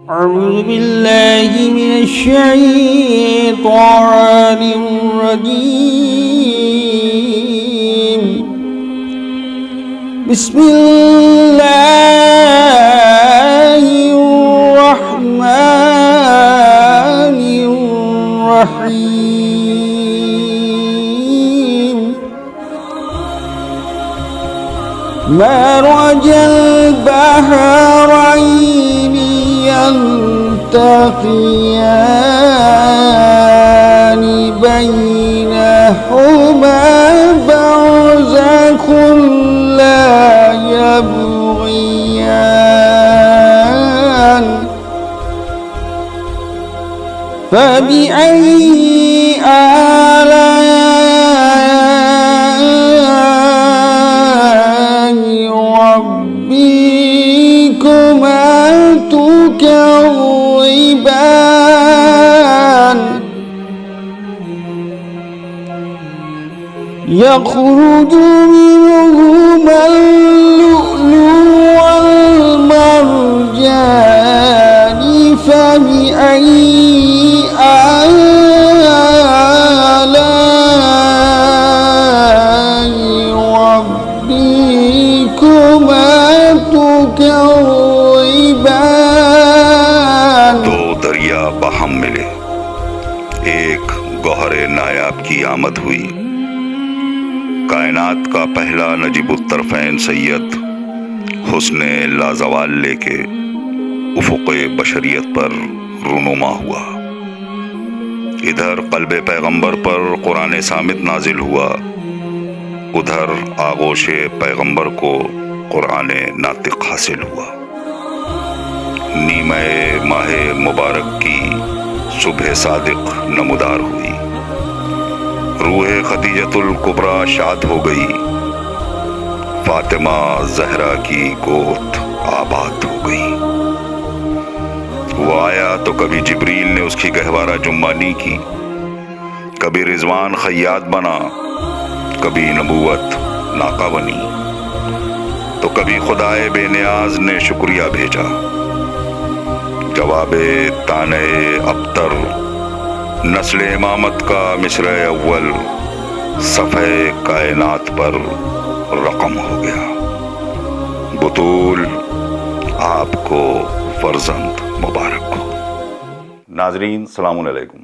أعوذ بالله من الشيطان الرجيم. بسم الله الرحمن الرحيم. مرج البحرين يلتقيان بينهما برزخ لا يبغيان فبأي آلاء ربكما تكذبان يخرج منهما اللؤلؤ والمرجان فبأي آلاء ربكما تكذبان. دو دریا باہم ملے، ایک گوہر نایاب کی آمد ہوئی. کائنات کا پہلا نجیب الطرفین سید حسن لازوال لے کے افق بشریت پر رونما ہوا. ادھر قلب پیغمبر پر قرآن صامت نازل ہوا، ادھر آغوش پیغمبر کو قرآن ناطق حاصل ہوا. نیمہ ماہ مبارک کی صبح صادق نمودار ہوئی. روح خدیجۃ الکبریٰ شاد ہو گئی، فاطمہ زہرا کی گود آباد ہو گئی. وہ آیا تو کبھی جبریل نے اس کی گہوارہ جمانی کی، کبھی رضوان خیاط بنا، کبھی نبوت ناقہ بنی، تو کبھی خدائے بے نیاز نے شکریہ بھیجا. جواب تانے ابتر نسل امامت کا مصرع اول صفحہ کائنات پر رقم ہو گیا. بطول آپ کو فرزند مبارک ہو. ناظرین السلام علیکم.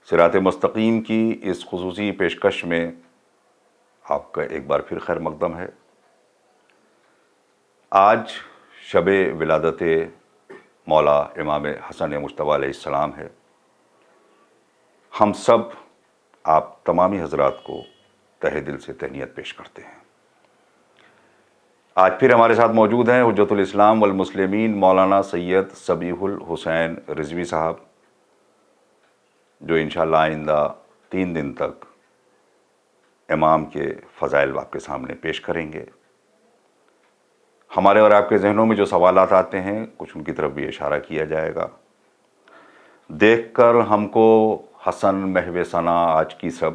صراط مستقیم کی اس خصوصی پیشکش میں آپ کا ایک بار پھر خیر مقدم ہے. آج شب ولادت مولا امام حسن مجتبیٰ علیہ السلام ہے. ہم سب آپ تمامی حضرات کو تہہ دل سے تہنیت پیش کرتے ہیں. آج پھر ہمارے ساتھ موجود ہیں حجت الاسلام والمسلمین مولانا سید صبیح الحسین رضوی صاحب، جو انشاءاللہ آئندہ 3 دن تک امام کے فضائل آپ کے سامنے پیش کریں گے. ہمارے اور آپ کے ذہنوں میں جو سوالات آتے ہیں کچھ ان کی طرف بھی اشارہ کیا جائے گا. دیکھ کر ہم کو حسن محو ثنا آج کی سب،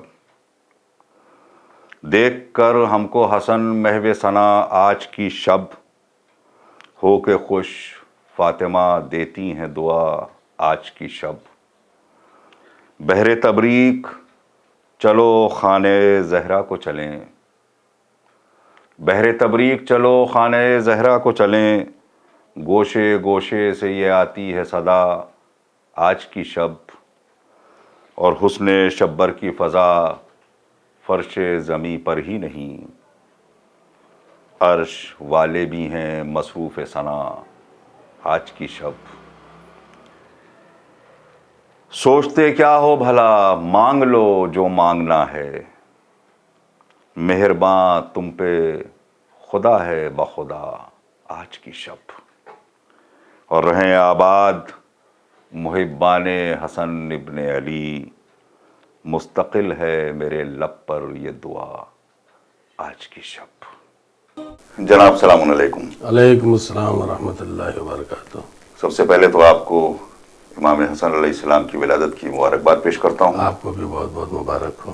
دیکھ کر ہم کو حسن محو ثنا آج کی شب، ہو کے خوش فاطمہ دیتی ہیں دعا آج کی شب. بہر تبریک چلو خانے زہرا کو چلیں، بہر تبریک چلو خانے زہرا کو چلیں، گوشے گوشے سے یہ آتی ہے صدا آج کی شب. اور حسن شبر کی فضا فرش زمیں پر ہی نہیں، عرش والے بھی ہیں مصروف ثنا آج کی شب. سوچتے کیا ہو بھلا مانگ لو جو مانگنا ہے، مہرباں تم پہ خدا ہے بخدا آج کی شب. اور رہیں آباد محبان حسن ابن علی، مستقل ہے میرے لب پر یہ دعا آج کی شب. جناب السلام علیکم. علیکم السلام ورحمۃ اللہ وبرکاتہ. سب سے پہلے تو آپ کو امام حسن علیہ السلام کی ولادت کی مبارکباد پیش کرتا ہوں. آپ کو بھی بہت بہت مبارک ہو.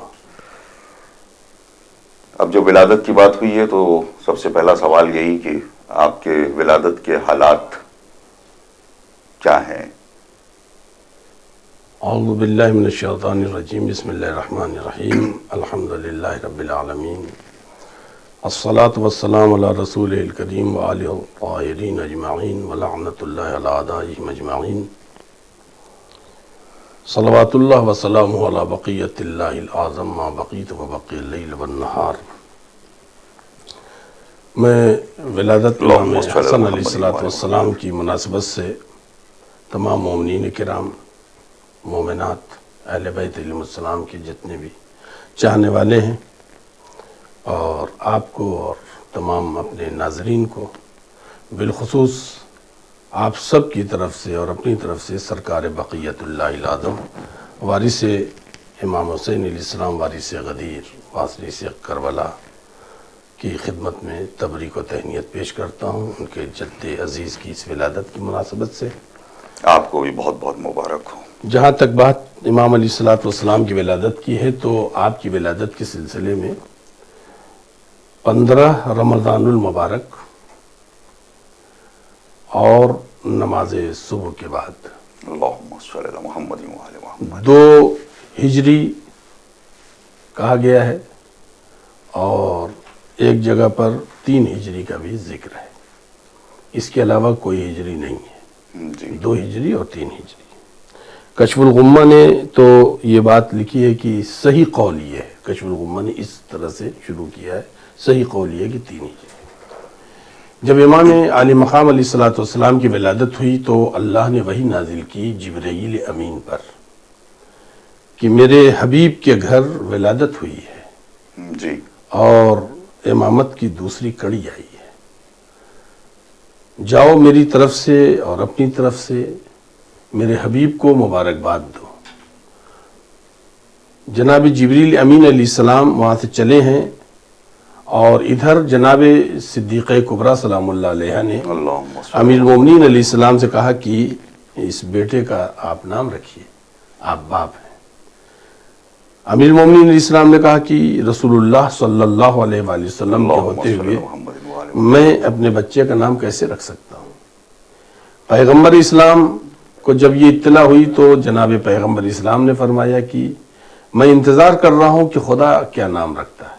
اب جو ولادت کی بات ہوئی ہے تو سب سے پہلا سوال یہی کہ آپ کے ولادت کے حالات کیا ہیں؟ اعوذ باللہ من الشیطان الرجیم، بسم اللہ الرحمن الرحیم، الحمدللہ رب العالمین، الصلاة والسلام علی رسول الکریم وآلہ الطاہرین اجمعین ولعنۃ اللہ علی اعدائہم اجمعین، صلوات اللہ وسلامہ علی بقیۃ اللہ الاعظم ما بقیت وبقی اللیل والنہار۔ میں ولادت امام حسن علیہ السلام کی مناسبت سے تمام مومنین کرام، مومنات، اہل بیت علیہ السلام کے جتنے بھی چاہنے والے ہیں، اور آپ کو اور تمام اپنے ناظرین کو، بالخصوص آپ سب کی طرف سے اور اپنی طرف سے سرکار بقیت اللہ الاعظم وارث امام حسین علیہ السلام، وارث غدیر، وارث کربلا کی خدمت میں تبریک و تہنیت پیش کرتا ہوں ان کے جد عزیز کی اس ولادت کی مناسبت سے۔ آپ کو بھی بہت بہت مبارک ہو۔ جہاں تک بات امام علیہ السلام کی ولادت کی ہے، تو آپ کی ولادت کے سلسلے میں 15 رمضان المبارک اور نماز صبح کے بعد اللہم صلی علی محمد وآل محمد 2 ہجری کہا گیا ہے، اور ایک جگہ پر 3 ہجری کا بھی ذکر ہے، اس کے علاوہ کوئی ہجری نہیں ہے، جی 2 ہجری اور 3 ہجری۔ کشف الغمہ نے تو یہ بات لکھی ہے کہ صحیح قول یہ ہے، کشف الغمہ نے اس طرح سے شروع کیا ہے، صحیح قول یہ ہے کہ 3 ہجری۔ جب امام عالی مقام علیہ السلام کی ولادت ہوئی تو اللہ نے وحی نازل کی جبرائیل امین پر کہ میرے حبیب کے گھر ولادت ہوئی ہے جی اور امامت کی دوسری کڑی آئی ہے، جاؤ میری طرف سے اور اپنی طرف سے میرے حبیب کو مبارکباد دو۔ جناب جبریل امین علیہ السلام وہاں سے چلے ہیں، اور ادھر جناب صدیقہ کبریٰ سلام اللہ علیہ نے اللہم صلی امیر المومنین علیہ السلام سے کہا کہ اس بیٹے کا آپ نام رکھیے، آپ باپ ہیں۔ امیر المومنین علیہ السلام نے کہا کہ رسول اللہ صلی اللہ علیہ وآلہ وسلم کے ہوتے ہوئے میں اپنے بچے کا نام کیسے رکھ سکتا ہوں؟ پیغمبر اسلام کو جب یہ اطلاع ہوئی تو جناب پیغمبر اسلام نے فرمایا کہ میں انتظار کر رہا ہوں کہ خدا کیا نام رکھتا ہے۔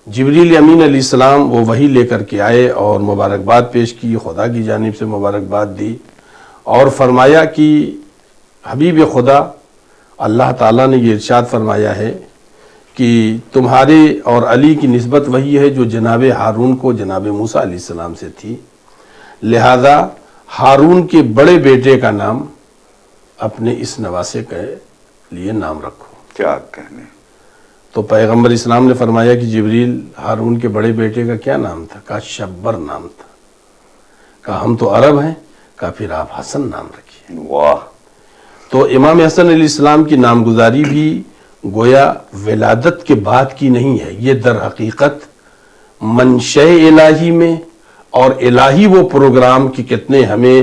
جبریل امین علیہ السلام وہ وحی لے کر کے آئے اور مبارکباد پیش کی، خدا کی جانب سے مبارکباد دی، اور فرمایا کہ حبیب خدا اللہ تعالیٰ نے یہ ارشاد فرمایا ہے کہ تمہارے اور علی کی نسبت وہی ہے جو جناب ہارون کو جناب موسیٰ علیہ السلام سے تھی، لہذا ہارون کے بڑے بیٹے کا نام اپنے اس نواسے کے لیے نام رکھو۔ کیا کہنے؟ تو پیغمبر اسلام نے فرمایا کہ جبریل، ہارون کے بڑے بیٹے کا کیا نام تھا؟ کہا شبر نام تھا۔ کہا ہم تو عرب ہیں۔ کہا پھر آپ حسن نام رکھیے۔ واہ! تو امام حسن علیہ السلام کی نامگزاری بھی گویا ولادت کے بعد کی نہیں ہے، یہ در حقیقت منشأ الہی میں، اور الہی وہ پروگرام کہ کتنے ہمیں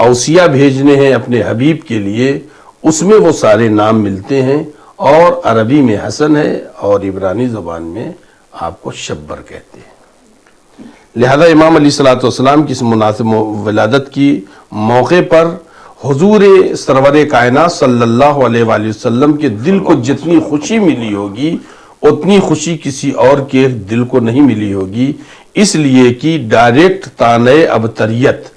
اوصیہ بھیجنے ہیں اپنے حبیب کے لیے، اس میں وہ سارے نام ملتے ہیں، اور عربی میں حسن ہے اور عبرانی زبان میں آپ کو شبر کہتے ہیں۔ لہذا امام علیہ السلام کی اس مناسب ولادت کی موقع پر حضور سرور کائنات صلی اللہ علیہ وآلہ وسلم کے دل کو جتنی خوشی ملی ہوگی اتنی خوشی کسی اور کے دل کو نہیں ملی ہوگی، اس لیے کہ ڈائریکٹ تانع ابتریت،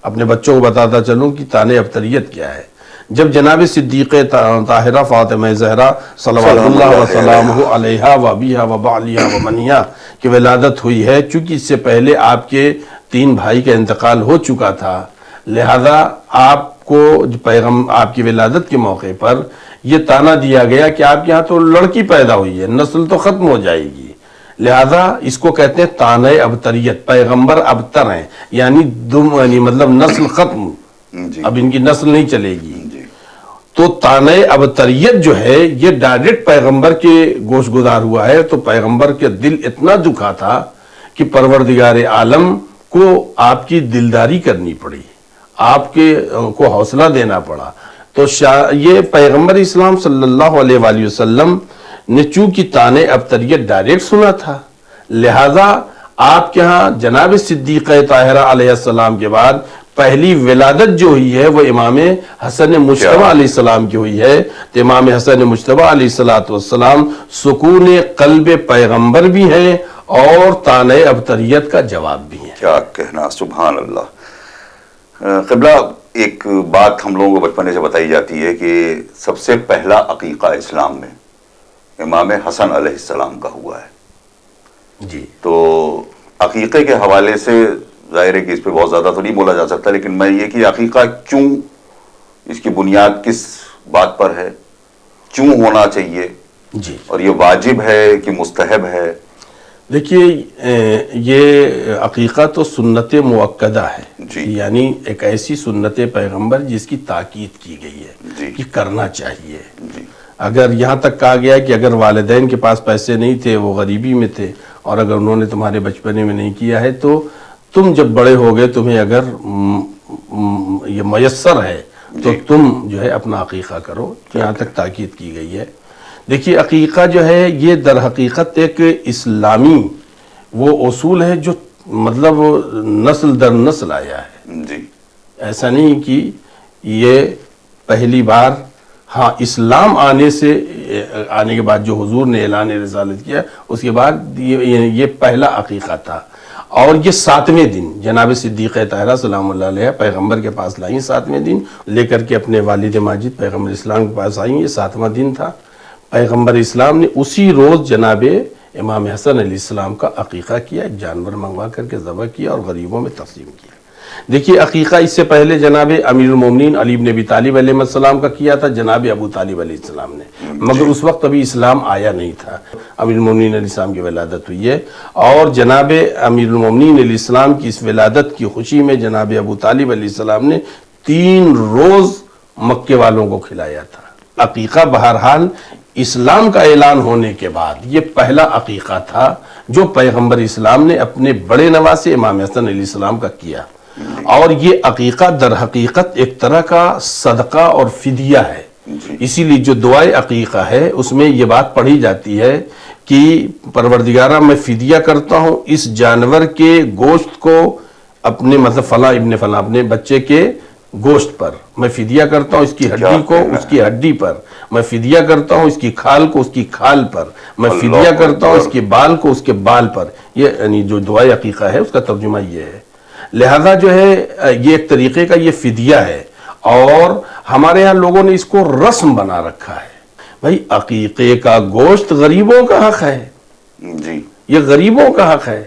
اپنے بچوں کو بتاتا چلوں کہ تانع ابتریت کیا ہے۔ جب جناب صدیقہ طاہرہ فاطمہ زہرا صلوات اللہ وسلامہ علیہا و ابیہا و بعلیہا و منیہا کی ولادت ہوئی ہے، چونکہ اس سے پہلے آپ کے 3 بھائی کا انتقال ہو چکا تھا، لہذا آپ کو آپ کی ولادت کے موقع پر یہ تانا دیا گیا کہ آپ کے ہاں تو لڑکی پیدا ہوئی ہے، نسل تو ختم ہو جائے گی، لہذا اس کو کہتے ہیں تانع ابتریت، پیغمبر ابتر ہیں، یعنی مطلب نسل ختم، اب ان کی نسل نہیں چلے گی۔ تو تانع ابتریت جو ہے یہ ڈائریکٹ پیغمبر کے گوش گزار ہوا ہے، تو پیغمبر کے دل اتنا دکھا تھا کہ پروردگار عالم کو آپ کی دلداری کرنی پڑی، آپ کو حوصلہ دینا پڑا۔ تو یہ پیغمبر اسلام صلی اللہ علیہ وآلہ وسلم نے چونکہ تانع ابتریت ڈائریکٹ سنا تھا، لہذا آپ کے ہاں جناب صدیقہ طاہرہ علیہ السلام کے بعد پہلی ولادت جو ہوئی ہے وہ امام حسن مجتبی علیہ السلام کی ہوئی ہے. تو امام حسن مجتبی علیہ السلام سکون قلب پیغمبر بھی ہیں اور طعنہ ابتریت کا جواب بھی ہیں. کیا کہنا، سبحان اللہ. قبلہ ایک بات ہم لوگوں کو بچپنے سے بتائی جاتی ہے کہ سب سے پہلا عقیقہ اسلام میں امام حسن علیہ السلام کا ہوا ہے. جی تو عقیقے کے حوالے سے ظاہر ہے کہ اس پہ بہت زیادہ تو نہیں بولا جا سکتا، لیکن میں یہ کہ عقیقہ کیوں، اس کی بنیاد کس بات پر ہے، کیوں ہونا چاہیے، جی اور یہ واجب ہے کہ مستحب ہے؟ دیکھیے یہ عقیقہ تو سنت مؤکدہ ہے. جی. یعنی ایک ایسی سنت پیغمبر جس کی تاکید کی گئی ہے جی. کہ کرنا چاہیے. جی. اگر یہاں تک کہا گیا کہ اگر والدین کے پاس پیسے نہیں تھے، وہ غریبی میں تھے، اور اگر انہوں نے تمہارے بچپنے میں نہیں کیا ہے تو تم جب بڑے ہو گئے تمہیں اگر یہ میسر ہے تو تم جو ہے اپنا عقیقہ کرو. یہاں تک تاکید کی گئی ہے. دیکھیے عقیقہ جو ہے یہ در حقیقت ایک اسلامی وہ اصول ہے جو مطلب نسل در نسل آیا ہے. جی. ایسا نہیں کہ یہ پہلی بار، ہاں اسلام آنے کے بعد جو حضور نے اعلان رسالت کیا اس کے بعد یہ پہلا عقیقہ تھا. اور یہ 7ویں دن جناب صدیقہ طاہرہ سلام اللہ علیہ پیغمبر کے پاس لائیں، 7ویں دن لے کر کے اپنے والد ماجد پیغمبر اسلام کے پاس آئیں. یہ 7واں دن تھا. پیغمبر اسلام نے اسی روز جناب امام حسن علیہ السلام کا عقیقہ کیا، ایک جانور منگوا کر کے ذبح کیا اور غریبوں میں تقسیم کیا. دیکھیے عقیقہ اس سے پہلے جناب امیر المومنین علی بن ابی طالب علیہ السلام کا کیا تھا جناب ابو طالب علیہ السلام نے، مگر اس وقت ابھی اسلام آیا نہیں تھا. امیر المومنین علیہ السلام کی ولادت ہوئی ہے اور جناب امیر المومنین علیہ السلام کی اس ولادت کی خوشی میں جناب ابو طالب علیہ السلام نے 3 روز مکے والوں کو کھلایا تھا. عقیقہ بہرحال اسلام کا اعلان ہونے کے بعد یہ پہلا عقیقہ تھا جو پیغمبر اسلام نے اپنے بڑے نواسے امام حسن علیہ السلام کا کیا. اور یہ عقیقہ در حقیقت ایک طرح کا صدقہ اور فدیہ ہے. اسی لیے جو دعائے عقیقہ ہے اس میں یہ بات پڑھی جاتی ہے کہ پروردگارہ میں فدیہ کرتا ہوں اس جانور کے گوشت کو اپنے مطلب فلاں ابن فلاں اپنے بچے کے گوشت پر، میں فدیہ کرتا ہوں اس کی ہڈی کو اس کی ہڈی پر، میں فدیہ کرتا ہوں اس کی کھال کو اس کی کھال پر، میں فدیہ کرتا ہوں اس کے بال کو اس کے بال پر. یہ یعنی جو دعائے عقیقہ ہے اس کا ترجمہ یہ ہے. لہذا جو ہے یہ ایک طریقے کا یہ فدیہ ہے اور ہمارے ہاں لوگوں نے اس کو رسم بنا رکھا ہے. بھائی عقیقے کا گوشت غریبوں کا حق ہے. جی. یہ غریبوں کا حق ہے.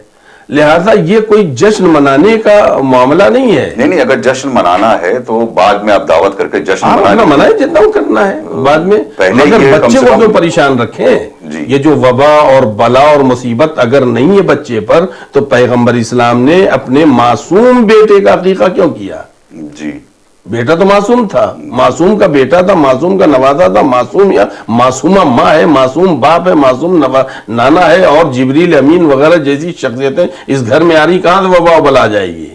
لہذا یہ کوئی جشن منانے کا معاملہ نہیں ہے. نہیں اگر جشن منانا ہے تو بعد میں آپ دعوت کر کے جشن منائیں جتنا کرنا ہے بعد میں، مگر بچے کو کیوں پریشان رکھیں. یہ جو وبا اور بلا اور مصیبت اگر نہیں ہے بچے پر تو پیغمبر اسلام نے اپنے معصوم بیٹے کا عقیقہ کیوں کیا؟ جی. بیٹا تو معصوم تھا، معصوم کا بیٹا تھا، معصوم کا نوازا تھا. معصوم یا معصومہ ماں ہے، معصوم باپ ہے، معصوم نانا ہے اور جبریل امین وغیرہ جیسی شخصیتیں اس گھر میں آ رہی، کہاں سے وبا بلا جائے گی؟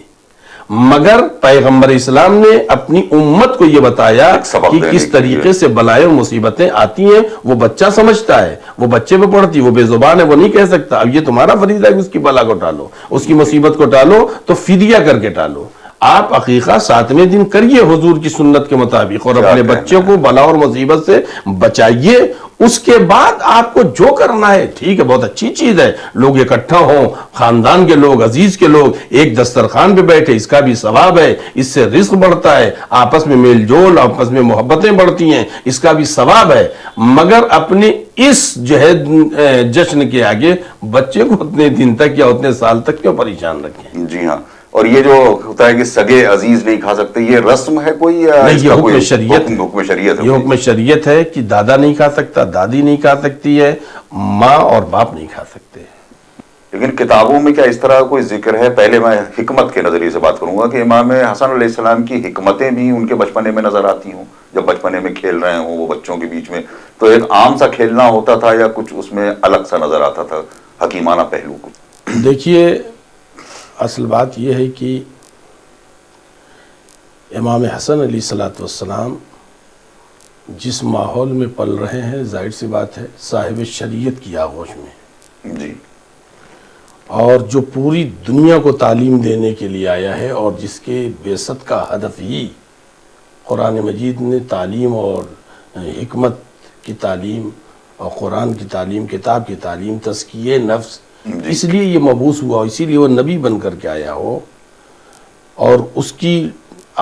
مگر پیغمبر اسلام نے اپنی امت کو یہ بتایا کہ کس طریقے سے بلائیں اور مصیبتیں آتی ہیں. وہ بچہ سمجھتا ہے، وہ بچے پہ پڑتی، وہ بے زبان ہے، وہ نہیں کہہ سکتا. اب یہ تمہارا فریضہ ہے کہ اس کی بلا کو ٹالو، اس کی مصیبت کو ٹالو، تو فدیہ کر کے ٹالو. آپ عقیقہ 7ویں دن کریے حضور کی سنت کے مطابق اور اپنے بچوں کو بلا اور مصیبت سے بچائیے. اس کے بعد آپ کو جو کرنا ہے ٹھیک ہے، بہت اچھی چیز ہے. لوگ اکٹھا ہوں، خاندان کے لوگ، عزیز کے لوگ ایک دسترخوان پہ بیٹھے، اس کا بھی ثواب ہے، اس سے رزق بڑھتا ہے، آپس میں میل جول، آپس میں محبتیں بڑھتی ہیں، اس کا بھی ثواب ہے. مگر اپنے اس جو ہے جشن کے آگے بچے کو اتنے دن تک یا اتنے سال تک کیوں پریشان رکھیں؟ جی ہاں. اور یہ جو ہوتا ہے کہ سگے عزیز نہیں کھا سکتے، یہ رسم ہے کوئی یا نہیں؟ یہ حکم شریعت ہے. حکم شریعت ہے. یہ حکم شریعت ہے کہ دادا نہیں کھا سکتا، دادی نہیں کھا سکتی ہے، ماں اور باپ نہیں کھا سکتے. لیکن کتابوں میں کیا اس طرح کوئی ذکر ہے؟ پہلے میں حکمت کے نظریے سے بات کروں گا کہ امام حسن علیہ السلام کی حکمتیں بھی ان کے بچپنے میں نظر آتی ہوں، جب بچپنے میں کھیل رہے ہوں وہ بچوں کے بیچ میں، تو ایک عام سا کھیلنا ہوتا تھا یا کچھ اس میں الگ سا نظر آتا تھا حکیمانہ پہلو کو؟ دیکھیے اصل بات یہ ہے کہ امام حسن علیہ السلام جس ماحول میں پل رہے ہیں ظاہر سی بات ہے صاحب شریعت کی آغوش میں. جی. اور جو پوری دنیا کو تعلیم دینے کے لیے آیا ہے، اور جس کے بعثت کا ہدف ہی قرآن مجید نے تعلیم اور حکمت کی تعلیم اور قرآن کی تعلیم، کتاب کی تعلیم، تزکیہ نفس، اس لیے یہ مبعوث ہوا، اسی لیے وہ نبی بن کر کے آیا ہو، اور اس کی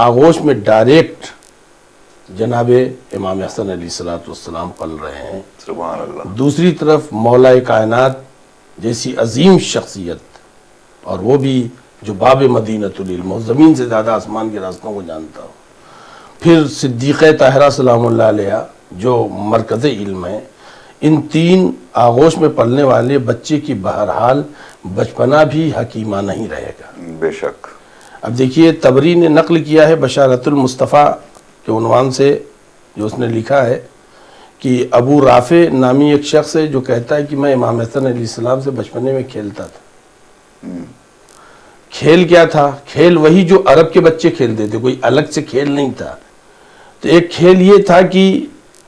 آغوش میں ڈائریکٹ جناب امام حسن علیہ السلام پل رہے ہیں۔ سبحان اللہ۔ دوسری طرف مولا کائنات جیسی عظیم شخصیت، اور وہ بھی جو باب مدینۃ العلم ہو، زمین سے زیادہ آسمان کے راستوں کو جانتا ہو۔ پھر صدیقہ طاہرہ سلام اللہ علیہ جو مرکز علم ہے۔ ان تین آغوش میں پلنے والے بچے کی بہرحال بچپنا بھی حکیمانہ نہیں رہے گا۔ بے شک۔ اب دیکھیے طبری نے نقل کیا ہے بشارت المصطفیٰ کے عنوان سے، جو اس نے لکھا ہے کہ ابو رافع نامی ایک شخص ہے جو کہتا ہے کہ میں امام حسن علیہ السلام سے بچپنے میں کھیلتا تھا۔ کھیل کیا تھا؟ کھیل وہی جو عرب کے بچے کھیلتے تھے، کوئی الگ سے کھیل نہیں تھا۔ تو ایک کھیل یہ تھا کہ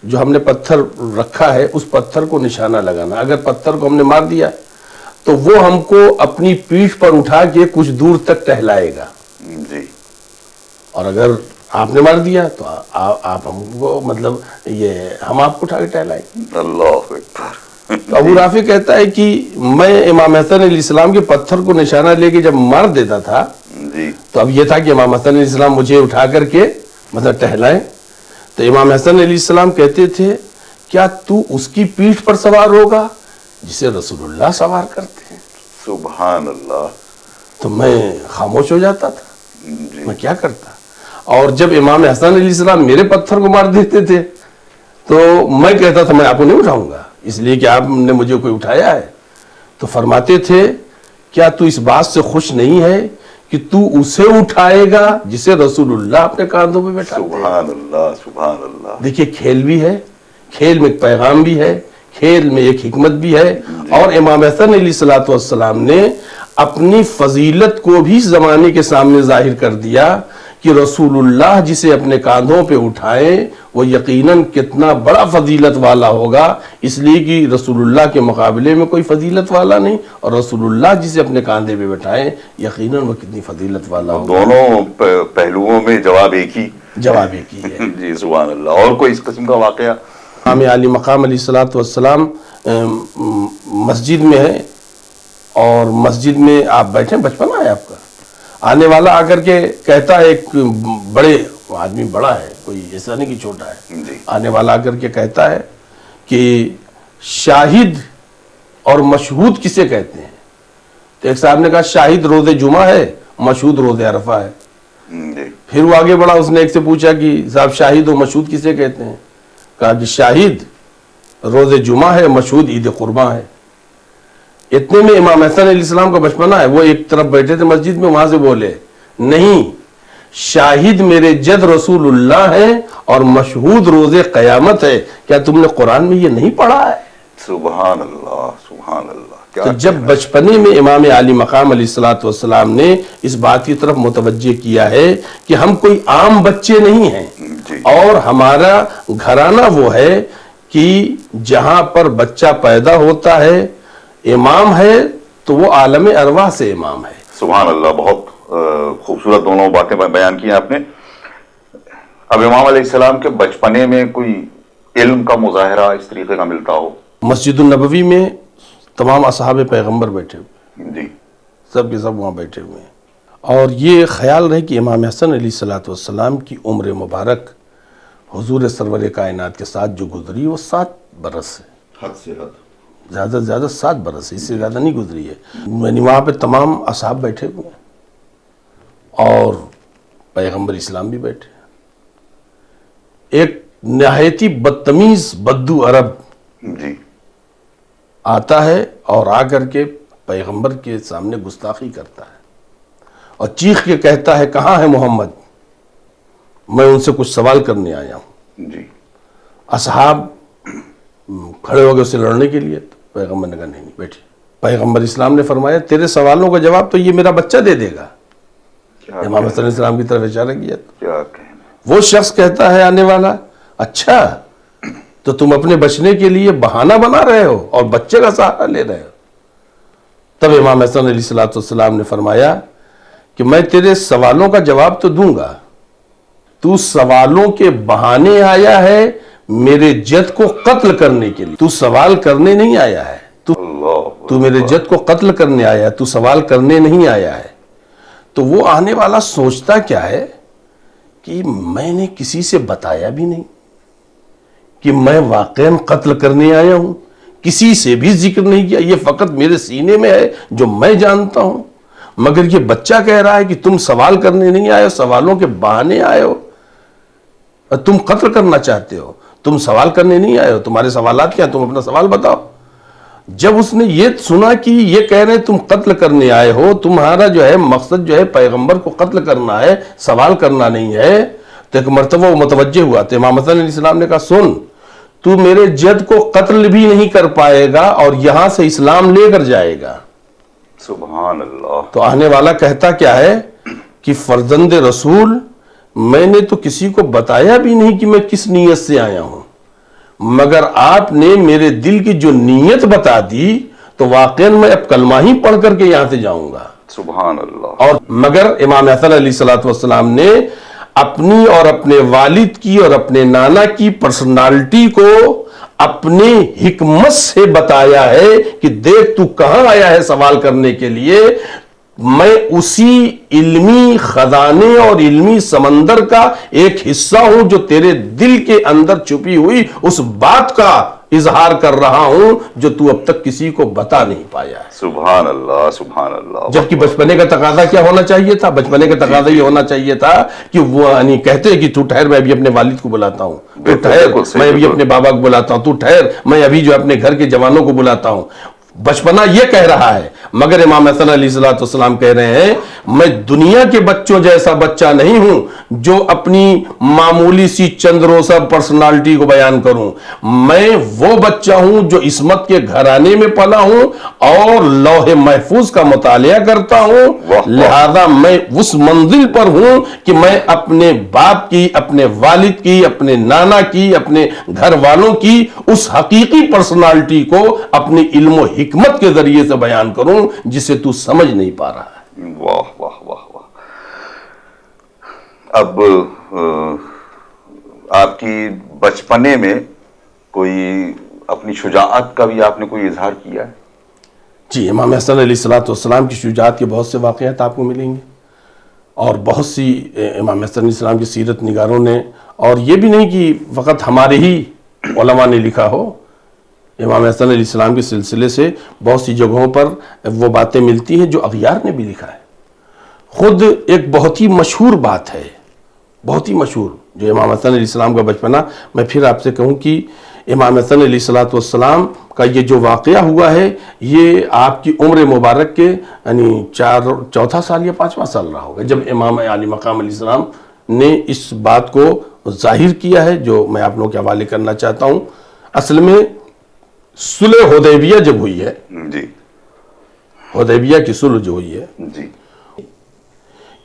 جو ہم نے پتھر رکھا ہے اس پتھر کو نشانہ لگانا، اگر پتھر کو ہم نے مار دیا تو وہ ہم کو اپنی پیٹھ پر اٹھا کے کچھ دور تک ٹہلائے گا، جی۔ اور اگر آپ نے مار دیا تو آپ ہم کو مطلب یہ ہم آپ کو اٹھا کے ٹہلائیں گے۔ اللہ اکبر۔ تو ابو رافع کہتا ہے کہ میں امام حسن علیہ السلام کے پتھر کو نشانہ لے کے جب مار دیتا تھا جی۔ تو اب یہ تھا کہ امام حسن علیہ السلام مجھے اٹھا کر کے مطلب ٹہلائیں۔ تو امام حسن علیہ السلام کہتے تھے کیا تو اس کی پیٹھ پر سوار ہوگا جسے رسول اللہ سوار کرتے ہیں؟ سبحان اللہ۔ تو میں خاموش ہو جاتا تھا، جی۔ میں کیا کرتا۔ اور جب امام حسن علیہ السلام میرے پتھر کو مار دیتے تھے تو میں کہتا تھا میں آپ کو نہیں اٹھاؤں گا، اس لیے کہ آپ نے مجھے کوئی اٹھایا ہے۔ تو فرماتے تھے کیا تو اس بات سے خوش نہیں ہے کہ تو اسے اٹھائے گا جسے رسول اللہ اپنے کاندھوں پہ بیٹھا دے؟ سبحان اللہ، سبحان اللہ۔ دیکھیے کھیل بھی ہے، کھیل میں ایک پیغام بھی ہے، کھیل میں ایک حکمت بھی ہے، اور امام حسن علیہ السلام نے اپنی فضیلت کو بھی زمانے کے سامنے ظاہر کر دیا کہ رسول اللہ جسے اپنے کاندھوں پہ اٹھائیں وہ یقیناً کتنا بڑا فضیلت والا ہوگا، اس لیے کہ رسول اللہ کے مقابلے میں کوئی فضیلت والا نہیں، اور رسول اللہ جسے اپنے کاندھے پہ بٹھائیں یقیناً وہ کتنی فضیلت والا ہوگا۔ دونوں پہلوؤں میں جواب ایک ہی ہے۔ جی سبحان اللہ۔ اور کوئی اس قسم کا واقعہ؟ امام علی مقام علیہ السلام مسجد میں ہے، اور مسجد میں آپ بیٹھیں، بچپنا ہے آپ کا، آنے والا آ کر کے کہتا ہے، ایک بڑے آدمی بڑا ہے، کوئی ایسا نہیں کہ چھوٹا ہے، جی۔ آنے والا آ کر کے کہتا ہے کہ شاہد اور مشہود کسے کہتے ہیں؟ تو ایک صاحب نے کہا شاہد روز جمعہ ہے، مشہود روز عرفہ ہے۔ جی۔ پھر وہ آگے بڑھا، اس نے ایک سے پوچھا کہ صاحب شاہد و مشہود کسے کہتے ہیں؟ کہا کہ شاہد روز جمعہ ہے، مشہود عید قرباں ہے۔ اتنے میں امام حسن علیہ السلام کا بچپنا ہے، وہ ایک طرف بیٹھے تھے مسجد میں، وہاں سے بولے نہیں، شاہد میرے جد رسول اللہ ہے اور مشہود روز قیامت ہے، کیا تم نے قرآن میں یہ نہیں پڑھا ہے؟ سبحان اللہ، سبحان اللہ۔ تو جب بچپنے میں امام علی مقام علیہ السلام نے اس بات کی طرف متوجہ کیا ہے کہ ہم کوئی عام بچے نہیں ہیں، جی۔ اور ہمارا گھرانہ وہ ہے کہ جہاں پر بچہ پیدا ہوتا ہے امام ہے تو وہ عالم ارواح سے امام ہے۔ سبحان اللہ، بہت خوبصورت دونوں باتیں بیان کی ہیں آپ نے۔ اب امام علیہ السلام کے بچپنے میں کوئی علم کا مظاہرہ اس طریقے کا ملتا ہو؟ مسجد النبوی میں تمام اصحاب پیغمبر بیٹھے ہوئے، جی۔ سب کے سب وہاں بیٹھے ہوئے ہیں، اور یہ خیال رہے کہ امام حسن علیہ السلام کی عمر مبارک حضور سرور کائنات کے ساتھ جو گزری وہ 7 برس ہے، حد سے حد، زیادہ سے زیادہ 7 برس ہے، اس سے زیادہ نہیں گزری ہے۔ یعنی وہاں پہ تمام اصحاب بیٹھے ہوئے ہیں اور پیغمبر اسلام بھی بیٹھے ہیں۔ ایک نہایتی بدتمیز بدو عرب جی۔ آتا ہے اور آ کر کے پیغمبر کے سامنے گستاخی کرتا ہے اور چیخ کے کہتا ہے کہاں ہے محمد، میں ان سے کچھ سوال کرنے آیا ہوں۔ جی۔ اصحاب کھڑے ہو گئے اسے لڑنے کے لیے، تو پیغمبر نے کہا نہیں بیٹھے۔ پیغمبر اسلام نے فرمایا تیرے سوالوں کا جواب تو یہ میرا بچہ دے دے گا۔ امام حسن علیہ السلام کی طرف اشارہ کیا، کیا کہنا۔ وہ شخص کہتا ہے آنے والا اچھا تو تم اپنے بچنے کے لیے بہانہ بنا رہے ہو اور بچے کا سہارا لے رہے ہو۔ تب امام حسن علیہ السلام نے فرمایا کہ میں تیرے سوالوں کا جواب تو دوں گا، تو سوالوں کے بہانے آیا ہے میرے جد کو قتل کرنے کے لیے، تو سوال کرنے نہیں آیا ہے، تو میرے جد کو قتل کرنے آیا ہے، تو سوال کرنے نہیں آیا ہے۔ تو وہ آنے والا سوچتا کیا ہے کہ میں نے کسی سے بتایا بھی نہیں کہ میں واقعاً قتل کرنے آیا ہوں، کسی سے بھی ذکر نہیں کیا، یہ فقط میرے سینے میں ہے جو میں جانتا ہوں، مگر یہ بچہ کہہ رہا ہے کہ تم سوال کرنے نہیں آئے ہو، سوالوں کے بہانے آئے ہو، تم قتل کرنا چاہتے ہو، تم سوال کرنے نہیں آئے ہو، تمہارے سوالات کیا ہیں، تم اپنا سوال بتاؤ۔ جب اس نے یہ سنا کہ یہ کہہ رہے تم قتل کرنے آئے ہو، تمہارا جو ہے مقصد جو ہے پیغمبر کو قتل کرنا ہے، سوال کرنا نہیں ہے، تو ایک مرتبہ وہ متوجہ ہوا تو امام حسن علیہ السلام نے کہا سن، تو میرے جد کو قتل بھی نہیں کر پائے گا اور یہاں سے اسلام لے کر جائے گا۔ سبحان اللہ۔ تو آنے والا کہتا کیا ہے کہ فرزند رسول میں نے تو کسی کو بتایا بھی نہیں کہ میں کس نیت سے آیا ہوں، مگر آپ نے میرے دل کی جو نیت بتا دی تو واقعاً میں اب کلمہ ہی پڑھ کر کے یہاں سے جاؤں گا۔ سبحان اللہ۔ اور مگر امام حسن علیہ السلام نے اپنی اور اپنے والد کی اور اپنے نانا کی پرسنالٹی کو اپنے حکمت سے بتایا ہے کہ دیکھ تو کہاں آیا ہے سوال کرنے کے لیے، میں اسی علمی خزانے اور علمی سمندر کا ایک حصہ ہوں جو تیرے دل کے اندر چھپی ہوئی اس بات کا اظہار کر رہا ہوں جو تو اب تک کسی کو بتا نہیں پایا ہے۔ سبحان اللہ، سبحان اللہ۔ جبکہ بچپنے کا تقاضا کیا ہونا چاہیے تھا؟ بچپنے کا تقاضا یہ ہونا چاہیے تھا کہ وہ یعنی کہتے کہ تو ٹھہر میں ابھی اپنے والد کو بلاتا ہوں، تو ٹھہر میں ابھی اپنے بابا کو بلاتا ہوں، تو ٹھہر میں ابھی جو اپنے گھر کے جوانوں کو بلاتا ہوں۔ بچپنا یہ کہہ رہا ہے، مگر امام حسن علیہ السلام کہہ رہے ہیں میں دنیا کے بچوں جیسا بچہ نہیں ہوں جو اپنی معمولی سی چند روزہ پرسنالٹی کو بیان کروں، میں وہ بچہ ہوں جو عصمت کے گھرانے میں پلا ہوں اور لوح محفوظ کا مطالعہ کرتا ہوں، لہذا میں اس منزل پر ہوں کہ میں اپنے باپ کی، اپنے والد کی، اپنے نانا کی، اپنے گھر والوں کی اس حقیقی پرسنالٹی کو اپنی علم و حکمت کے ذریعے سے بیان کروں جسے تو سمجھ نہیں پا رہا ہے۔ واہ واہ واہ واہ۔ اب آپ کی بچپنے میں کوئی اپنی شجاعت کا بھی آپ نے کوئی اظہار کیا ہے؟ جی، امام حسن علیہ السلام کی شجاعت کے بہت سے واقعات آپ کو ملیں گے، اور بہت سی امام حسن علیہ السلام کی سیرت نگاروں نے، اور یہ بھی نہیں کہ فقط ہمارے ہی علماء نے لکھا ہو، امام حسن علیہ السلام کے سلسلے سے بہت سی جگہوں پر وہ باتیں ملتی ہیں جو اغیار نے بھی لکھا ہے۔ خود ایک بہت ہی مشہور بات ہے، بہت ہی مشہور، جو امام حسن علیہ السلام کا بچپنا، میں پھر آپ سے کہوں کہ امام حسن علیہ السلام کا یہ جو واقعہ ہوا ہے یہ آپ کی عمر مبارک کے یعنی چوتھا سال یا 5واں سال رہا ہوگا جب امام علی مقام علیہ السلام نے اس بات کو ظاہر کیا ہے، جو میں آپ لوگوں کے حوالے کرنا چاہتا ہوں۔ اصل میں صلح حدیبیہ جب ہوئی ہے، جی، حدیبیہ کی صلح جو ہوئی ہے جی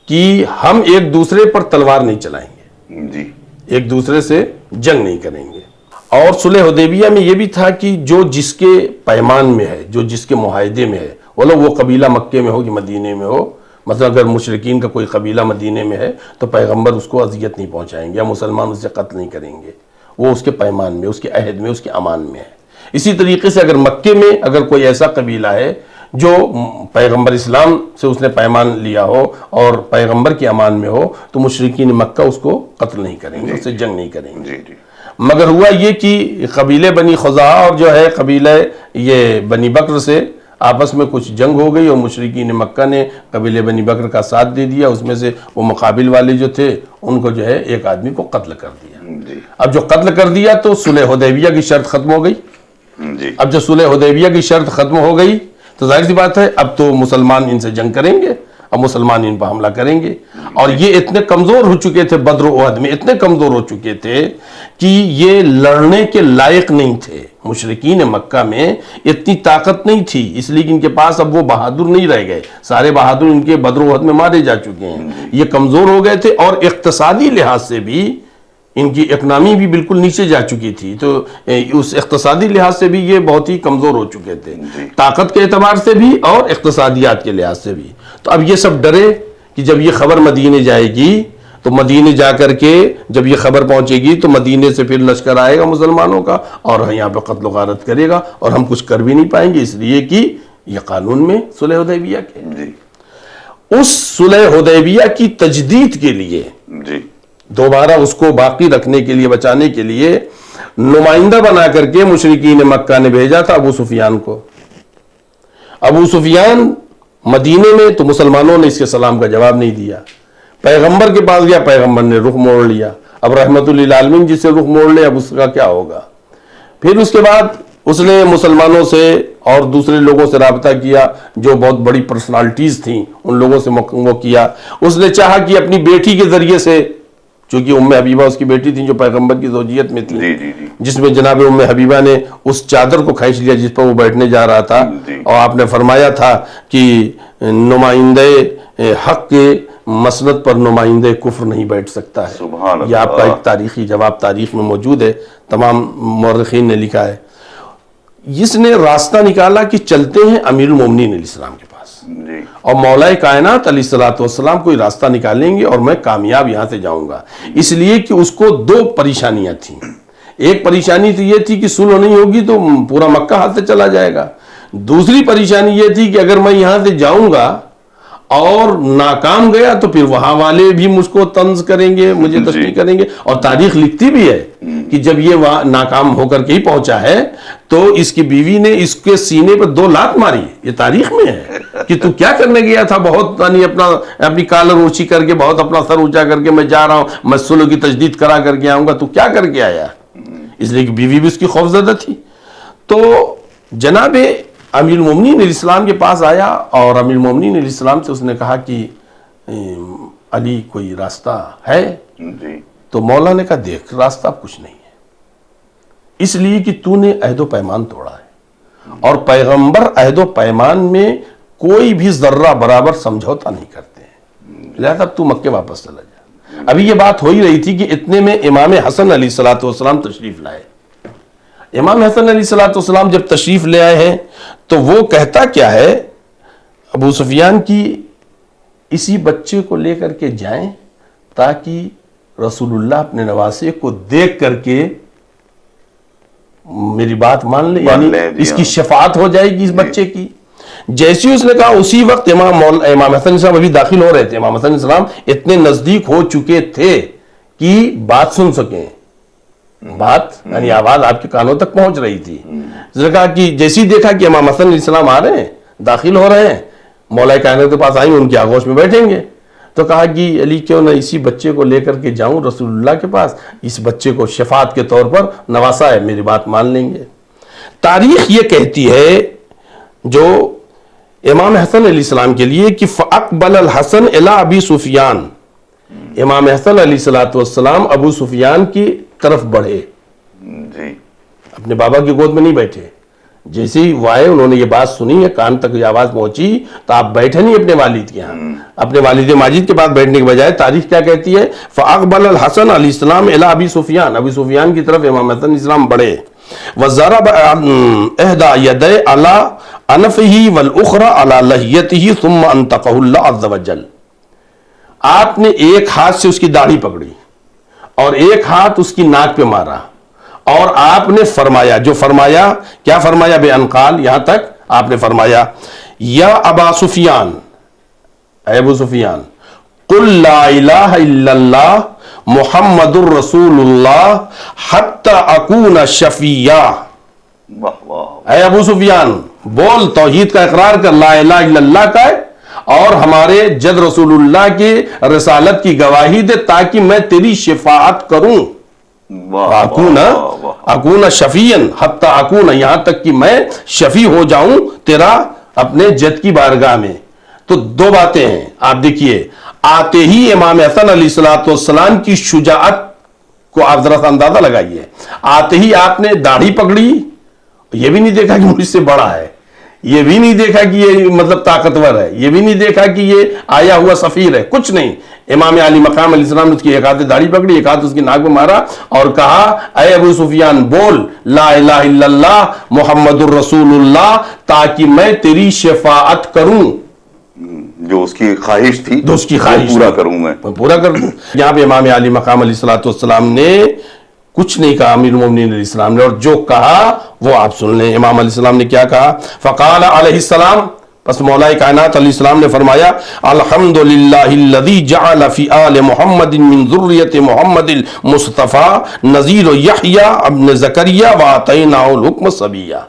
کہ ہم ایک دوسرے پر تلوار نہیں چلائیں گے، جی، ایک دوسرے سے جنگ نہیں کریں گے، اور صلح حدیبیہ میں یہ بھی تھا کہ جو جس کے پیمان میں ہے، جو جس کے معاہدے میں ہے، وہ قبیلہ مکے میں ہو کہ مدینے میں ہو، مثلا اگر مشرکین کا کوئی قبیلہ مدینے میں ہے تو پیغمبر اس کو اذیت نہیں پہنچائیں گے یا مسلمان اسے قتل نہیں کریں گے، وہ اس کے پیمان میں، اس کے عہد میں، اس کے امان میں ہے۔ اسی طریقے سے اگر مکے میں اگر کوئی ایسا قبیلہ ہے جو پیغمبر اسلام سے اس نے پیمان لیا ہو اور پیغمبر کے امان میں ہو تو مشرکین مکہ اس کو قتل نہیں کریں گے، اس سے جنگ نہیں کریں گے۔ جی جی۔ مگر ہوا یہ کہ قبیلے بنی خزاعہ اور جو ہے قبیلہ یہ بنی بکر سے آپس میں کچھ جنگ ہو گئی اور مشرکین مکہ نے قبیلہ بنی بکر کا ساتھ دے دیا، اس میں سے وہ مقابل والے جو تھے ان کو جو ہے ایک آدمی کو قتل کر دیا۔ اب جو قتل کر دیا تو صلح حدیبیہ کی شرط ختم ہو گئی۔ اب جو صلح حدیبیہ کی شرط ختم ہو گئی تو ظاہر سی بات ہے اب تو مسلمان ان سے جنگ کریں گے، اب مسلمان ان پر حملہ کریں گے، اور یہ اتنے کمزور ہو چکے تھے، بدر و احد میں اتنے کمزور ہو چکے تھے کہ یہ لڑنے کے لائق نہیں تھے۔ مشرکین مکہ میں اتنی طاقت نہیں تھی، اس لیے کہ ان کے پاس اب وہ بہادر نہیں رہ گئے، سارے بہادر ان کے بدر و احد میں مارے جا چکے ہیں، یہ کمزور ہو گئے تھے، اور اقتصادی لحاظ سے بھی ان کی اکنامی بھی بالکل نیچے جا چکی تھی، تو اس اقتصادی لحاظ سے بھی یہ بہت ہی کمزور ہو چکے تھے، طاقت کے اعتبار سے بھی اور اقتصادیات کے لحاظ سے بھی۔ تو اب یہ سب ڈرے کہ جب یہ خبر مدینے جائے گی تو مدینے جا کر کے جب یہ خبر پہنچے گی تو مدینے سے پھر لشکر آئے گا مسلمانوں کا اور یہاں پہ قتل و غارت کرے گا اور ہم کچھ کر بھی نہیں پائیں گے، اس لیے کہ یہ قانون میں صلح حدیبیہ کے اس صلح حدیبیہ کی تجدید کے لیے دوبارہ اس کو باقی رکھنے کے لیے، بچانے کے لیے نمائندہ بنا کر کے مشرکین مکہ نے بھیجا تھا ابو سفیان کو۔ ابو سفیان مدینے میں تو مسلمانوں نے اس کے سلام کا جواب نہیں دیا، پیغمبر کے پاس گیا، پیغمبر نے رخ موڑ لیا۔ اب رحمت للعالمین جس سے رخ موڑ لے اب اس کا کیا ہوگا؟ پھر اس کے بعد اس نے مسلمانوں سے اور دوسرے لوگوں سے رابطہ کیا جو بہت بڑی پرسنالٹیز تھیں، ان لوگوں سے وہ کیا۔ اس نے چاہا کہ اپنی بیٹی کے ذریعے سے، چونکہ ام حبیبہ اس کی بیٹی تھی جو پیغمبر کی زوجیت میں تھی، جس میں جناب ام حبیبہ نے اس چادر کو کھینچ لیا جس پر وہ بیٹھنے جا رہا تھا، اور آپ نے فرمایا تھا کہ نمائندے حق کے مسند پر نمائندے کفر نہیں بیٹھ سکتا ہے۔ یہ آپ کا ایک تاریخی جواب تاریخ میں موجود ہے، تمام مورخین نے لکھا ہے۔ اس نے راستہ نکالا کہ چلتے ہیں امیر المومنین علیہ السلام کے پاس، اور مولا کائنات علیہ السلام کوئی راستہ نکالیں گے اور میں کامیاب یہاں سے جاؤں گا۔ اس لیے کہ اس کو دو پریشانیاں تھیں، ایک پریشانی تو یہ تھی کہ صلح نہیں ہوگی تو پورا مکہ ہاتھ سے چلا جائے گا، دوسری پریشانی یہ تھی کہ اگر میں یہاں سے جاؤں گا اور ناکام گیا تو پھر وہاں والے بھی مجھ کو طنز کریں گے، مجھے تشریح کریں گے، اور تاریخ لکھتی بھی ہے کہ جب یہ ناکام ہو کر کے ہی پہنچا ہے تو اس کی بیوی نے اس کے سینے پر 2 لات ماری، یہ تاریخ میں ہے کہ تو کیا کرنے گیا تھا، بہت یعنی اپنی کالر اونچی کر کے، بہت اپنا سر اونچا کر کے میں جا رہا ہوں، میں صلح کی تجدید کرا کر کے آؤں گا، تو کیا کر کے آیا؟ اس لیے کہ بیوی بھی اس کی خوفزدہ تھی۔ تو جناب امیر المومنین علیہ السلام کے پاس آیا اور امیر المومنین علیہ السلام سے اس نے کہا کہ علی کوئی راستہ ہے؟ تو مولا نے کہا دیکھ راستہ کچھ نہیں ہے، اس لیے کہ تو نے عہد و پیمان توڑا ہے، اور پیغمبر عہد و پیمان میں کوئی بھی ذرہ برابر سمجھوتا نہیں کرتے ہیں، لہذا تو مکے واپس چلا جا۔ ابھی یہ بات ہو ہی رہی تھی کہ اتنے میں امام حسن علیہ السلام تشریف لائے۔ امام حسن علیہ السلام جب تشریف لے آئے ہیں تو وہ کہتا کیا ہے ابو سفیان کی اسی بچے کو لے کر کے جائیں تاکہ رسول اللہ اپنے نواسے کو دیکھ کر کے میری بات مان لے، یعنی اس کی شفاعت ہو جائے گی اس بچے کی۔ جیسی اس نے کہا اسی وقت امام حسن صاحب ابھی داخل ہو رہے تھے، امام حسن السلام اتنے نزدیک ہو چکے تھے کہ بات سن سکیں، بات یعنی آواز آپ کے کانوں تک پہنچ رہی تھی۔ اس نے کہا کہ جیسی دیکھا کہ امام حسن علیہ السلام آ رہے ہیں، داخل ہو رہے ہیں، مولا کائنات کے پاس آئیں گے، ان کی آغوش میں بیٹھیں گے، تو کہا کہ علی کیوں نہ اسی بچے کو لے کر کے جاؤں رسول اللہ کے پاس، اس بچے کو شفاعت کے طور پر نواسا ہے، میری بات مان لیں گے۔ تاریخ یہ کہتی ہے جو امام حسن علیہ السلام کے لیے کہ فَأَقْبَلَ الْحَسَنُ إِلَىٰ أَبِي سُفْيَانَ، امام حسن علیہ السلام ابو سفیان کی طرف بڑھے، اپنے بابا کی گود میں نہیں بیٹھے۔ جیسے ہی وہ آئے انہوں نے یہ بات سنی ہے، کان تک یہ آواز پہنچی تو آپ بیٹھے نہیں اپنے والد کے ہاں، اپنے والد ماجد کے پاس بیٹھنے کے بجائے تاریخ کیا کہتی ہے فَأَقْبَلَ الْحَسَنُ علیہ السلام إِلَىٰ أَبِي سفیان، ابو سفیان کی طرف امام حسن علیہ السلام بڑھے۔ وَضَرَبَ إِحْدَىٰ يَدَيْهِ عَلَىٰ أَنْفِهِ وَالْأُخْرَىٰ عَلَىٰ لَحْيَتِهِ ثُمَّ أَنْطَقَهُ اللَّهُ عَزَّ وَجَلَّ، آپ نے ایک ہاتھ سے اس کی داڑھی پکڑی اور ایک ہاتھ اس کی ناک پہ مارا، اور آپ نے فرمایا، جو فرمایا کیا فرمایا، بے انقال، یہاں تک آپ نے فرمایا یا ابا سفیان، اے ابو سفیان، قل لا الہ الا اللہ محمد الرسول اللہ حتی اکون شفیع، اے ابو سفیان بول، توحید کا اقرار کر، لا الہ الا اللہ کا ہے، اور ہمارے جد رسول اللہ کی رسالت کی گواہی دے تاکہ میں تیری شفاعت کروں، اکون شفیعن حتی اکون، یہاں تک کہ میں شفیع ہو جاؤں تیرا اپنے جد کی بارگاہ میں۔ تو دو باتیں ہیں، آپ دیکھیے آتے ہی امام حسن علیہ السلام کی شجاعت کو آپ ذرا سا اندازہ لگائیے، آتے ہی آپ نے داڑھی پکڑی، یہ بھی نہیں دیکھا کہ مجھ سے بڑا ہے، یہ بھی نہیں دیکھا کہ یہ مطلب طاقتور ہے، یہ بھی نہیں دیکھا کہ یہ آیا ہوا سفیر ہے، کچھ نہیں. امام علی مقام علیہ السلام نے اس کی ایک ہاتھ داڑھی پکڑی، ایک ہاتھ اس کی ناک میں مارا اور کہا اے ابو سفیان بول لا الہ الا اللہ محمد الرسول اللہ تاکہ میں تیری شفاعت کروں. جو اس کی خواہش تھی جو اس کی خواہش پورا کروں میں پورا کر دوں. یہاں پہ امام علی مقام علیہ السلام نے کچھ نہیں کہا امیر المومنین علیہ السلام نے، اور جو کہا وہ آپ سن لیں. امام علیہ السلام نے کیا کہا؟ فقال علیہ السلام، پس مولا کائنات علیہ السلام نے فرمایا الحمدللہ الذی جعل فی آل محمد من ذریت محمد المصطفی نذیر یحییٰ ابن زکریہ وآتیناہ الحکم صبیہ.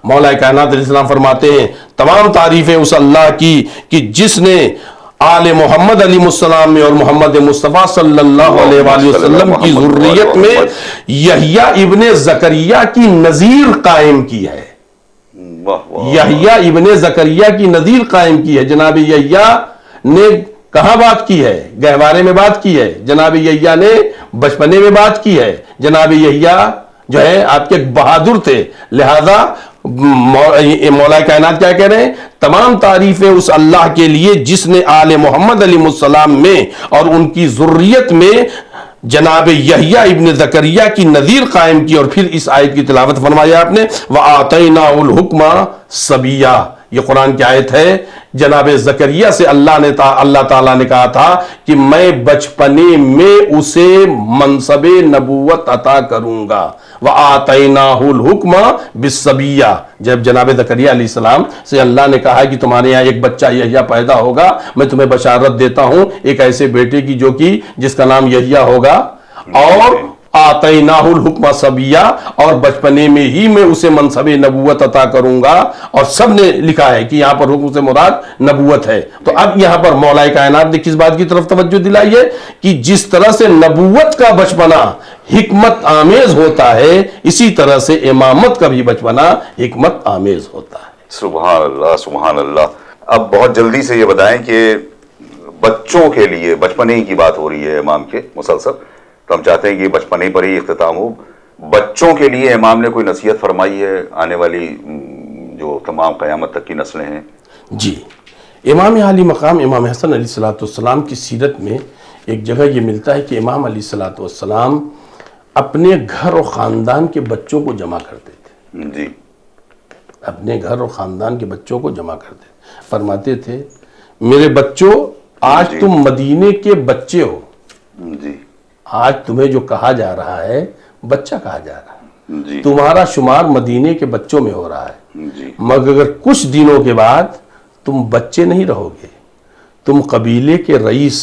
مولا کائنات علیہ السلام فرماتے ہیں تمام تعریفیں اس اللہ کی کہ جس نے آل محمد علیہ السلام میں اور محمد مصطفیٰ صلی اللہ علیہ وآلہ وسلم کی ذریت میں یحییٰ ابن زکریہ کی نظیر قائم کی ہے. یحییٰ ابن زکریہ کی نظیر قائم کی ہے. جناب یحییٰ نے کہاں بات کی ہے؟ گہوارے میں بات کی ہے. جناب یحییٰ نے بچپنے میں بات کی ہے. جناب یحییٰ جو ہے آپ کے بہادر تھے، لہذا مولا کائنات کیا کہہ رہے ہیں؟ تمام تعریفیں اس اللہ کے لیے جس نے آل محمد علیہ السلام میں اور ان کی ذریت میں جناب یحییٰ ابن زکریہ کی نظیر قائم کی. اور پھر اس آیت کی تلاوت فرمایا آپ نے وَآتَيْنَاهُ الْحُكْمَ صَبِيًّا. یہ قرآن کی آیت ہے. جناب زکریہ سے اللہ تعالیٰ نے کہا تھا کہ میں بچپنے میں اسے منصب نبوت عطا کروں گا. وَآتَيْنَاهُ الْحُكْمَ بِالصَّبِيَّةِ. جب جناب زکریہ علیہ السلام سے اللہ نے کہا کہ تمہارے یہاں ایک بچہ یحییٰ پیدا ہوگا، میں تمہیں بشارت دیتا ہوں ایک ایسے بیٹے کی جو کہ جس کا نام یحییٰ ہوگا، اور آتیناہ الحکم صبیہ، اور بچپنے میں ہی میں اسے منصب نبوت عطا کروں گا. اور سب نے لکھا ہے کہ یہاں پر حکم سے مراد نبوت ہے. تو اب یہاں پر مولا کائنات نے کس بات کی طرف توجہ دلائی ہے کہ جس طرح سے نبوت کا بچپنا حکمت آمیز ہوتا ہے، اسی طرح سے امامت کا بھی بچپنا حکمت آمیز ہوتا ہے. سبحان اللہ سبحان اللہ. اب بہت جلدی سے یہ بتائیں کہ بچوں کے لیے بچپنے کی بات ہو رہی ہے امام کے مسلسل، تو ہم چاہتے ہیں کہ بچپنے پر ہی اختتام ہو. بچوں کے لیے امام نے کوئی نصیحت فرمائی ہے آنے والی جو تمام قیامت تک کی نسلیں ہیں؟ جی، امام علی مقام امام حسن علیہ السلام کی سیرت میں ایک جگہ یہ ملتا ہے کہ امام علیہ السلام اپنے گھر اور خاندان کے بچوں کو جمع کرتے تھے. جی، اپنے گھر اور خاندان کے بچوں کو جمع کرتے فرماتے تھے میرے بچوں آج تم مدینے کے بچے ہو. جی، آج تمہیں جو کہا جا رہا ہے بچہ کہا جا رہا ہے. جی، تمہارا شمار مدینے کے بچوں میں ہو رہا ہے. جی، مگر کچھ دنوں کے بعد تم بچے نہیں رہو گے، تم قبیلے کے رئیس،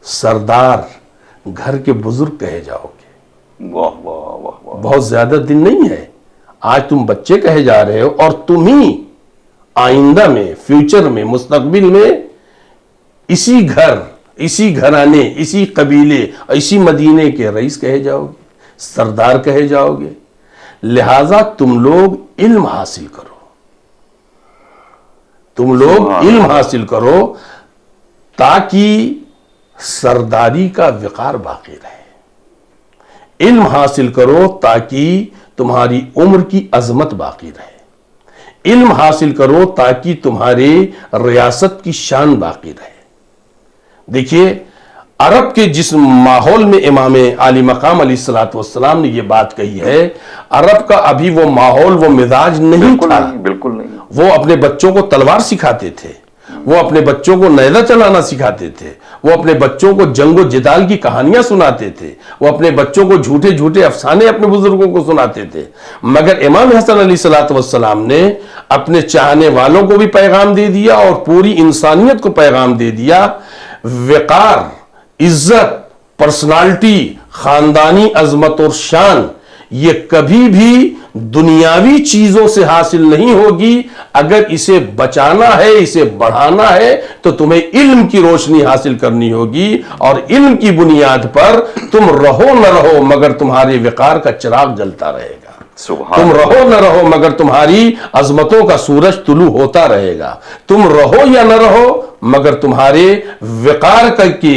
سردار، گھر کے بزرگ کہے جاؤ گے. واہ واہ واہ واہ. بہت زیادہ دن نہیں ہے، آج تم بچے کہے جا رہے ہو، اور تم ہی آئندہ میں، فیوچر میں، مستقبل میں اسی گھر، اسی گھرانے، اسی قبیلے، اسی مدینے کے رئیس کہے جاؤ گے، سردار کہے جاؤ گے. لہذا تم لوگ علم حاصل کرو، تم لوگ علم حاصل کرو تاکہ سرداری کا وقار باقی رہے. علم حاصل کرو تاکہ تمہاری عمر کی عظمت باقی رہے. علم حاصل کرو تاکہ تمہارے ریاست کی شان باقی رہے. دیکھیے عرب کے جس ماحول میں امام علی مقام علیہ السلام نے یہ بات کہی ہے، عرب کا ابھی وہ ماحول، وہ مزاج نہیں تھا. بالکل نہیں. وہ اپنے بچوں کو تلوار سکھاتے تھے، وہ اپنے بچوں کو نیزہ چلانا سکھاتے تھے، وہ اپنے بچوں کو جنگ و جدال کی کہانیاں سناتے تھے، وہ اپنے بچوں کو جھوٹے جھوٹے افسانے اپنے بزرگوں کو سناتے تھے. مگر امام حسن علیہ السلام نے اپنے چاہنے والوں کو بھی پیغام دے دیا اور پوری انسانیت کو پیغام دے دیا. وقار، عزت، پرسنالٹی، خاندانی عظمت اور شان یہ کبھی بھی دنیاوی چیزوں سے حاصل نہیں ہوگی. اگر اسے بچانا ہے، اسے بڑھانا ہے تو تمہیں علم کی روشنی حاصل کرنی ہوگی، اور علم کی بنیاد پر تم رہو نہ رہو مگر تمہارے وقار کا چراغ جلتا رہے گا. تم رہو نہ رہو مگر تمہاری عظمتوں کا سورج طلوع ہوتا رہے گا. تم رہو یا نہ رہو مگر تمہارے وقار کی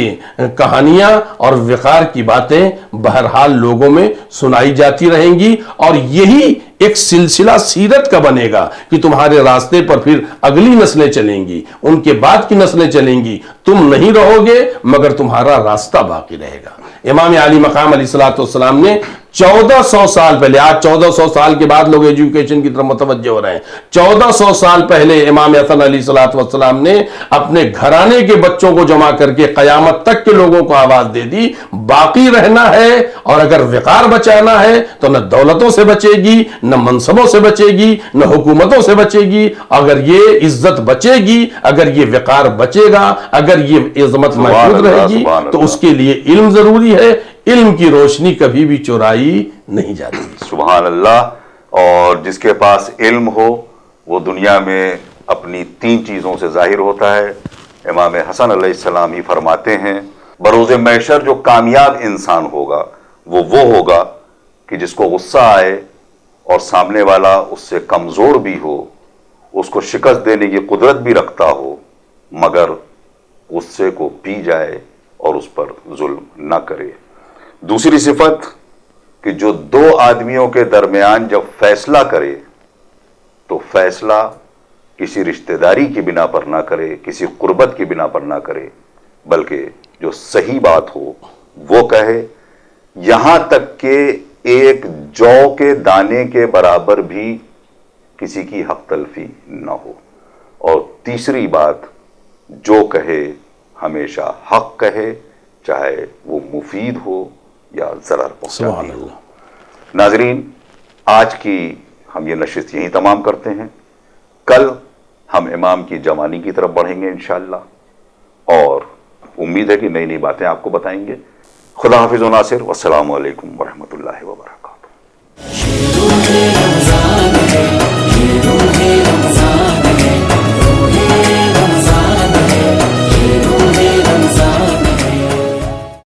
کہانیاں اور وقار کی باتیں بہرحال لوگوں میں سنائی جاتی رہیں گی. اور یہی ایک سلسلہ سیرت کا بنے گا کہ تمہارے راستے پر پھر اگلی نسلیں چلیں گی، ان کے بعد کی نسلیں چلیں گی، تم نہیں رہو گے مگر تمہارا راستہ باقی رہے گا۔ امام علی مقام علیہ السلام نے 1400 سال پہلے، آج 1400 سال کے بعد لوگ ایجوکیشن کی طرف متوجہ ہو رہے ہیں، 1400 سال پہلے امام حسن علیہ السلام نے اپنے گھرانے کے بچوں کو جمع کر کے قیامت تک کے لوگوں کو آواز دے دی، باقی رہنا ہے اور اگر وقار بچانا ہے تو نہ دولتوں سے بچے گی، نہ منصبوں سے بچے گی، نہ حکومتوں سے بچے گی، اگر یہ عزت بچے گی، اگر یہ وقار بچے گا، اگر یہ عظمت محفوظ رہے گی تو اس کے لیے علم ضروری ہے۔ علم کی روشنی کبھی بھی چورائی نہیں جاتی۔ سبحان اللہ۔ اور جس کے پاس علم ہو وہ دنیا میں اپنی 3 چیزوں سے ظاہر ہوتا ہے۔ امام حسن علیہ السلام ہی فرماتے ہیں بروز محشر جو کامیاب انسان ہوگا وہ ہوگا کہ جس کو غصہ آئے اور سامنے والا اس سے کمزور بھی ہو، اس کو شکست دینے کی قدرت بھی رکھتا ہو، مگر غصے کو پی جائے اور اس پر ظلم نہ کرے۔ دوسری صفت کہ جو 2 آدمیوں کے درمیان جب فیصلہ کرے تو فیصلہ کسی رشتہ داری کی بنا پر نہ کرے، کسی قربت کی بنا پر نہ کرے، بلکہ جو صحیح بات ہو وہ کہے، یہاں تک کہ ایک جو کے دانے کے برابر بھی کسی کی حق تلفی نہ ہو۔ اور تیسری بات، جو کہے ہمیشہ حق کہے، چاہے وہ مفید ہو یا ضرر پہنچاتی ہو۔ ناظرین، آج کی ہم یہ نشست یہیں تمام کرتے ہیں۔ کل ہم امام کی جوانی کی طرف بڑھیں گے انشاءاللہ، اور امید ہے کہ نئی نئی باتیں آپ کو بتائیں گے۔ خدا حافظ و ناصر، والسلام علیکم ورحمۃ اللہ وبرکاتہ۔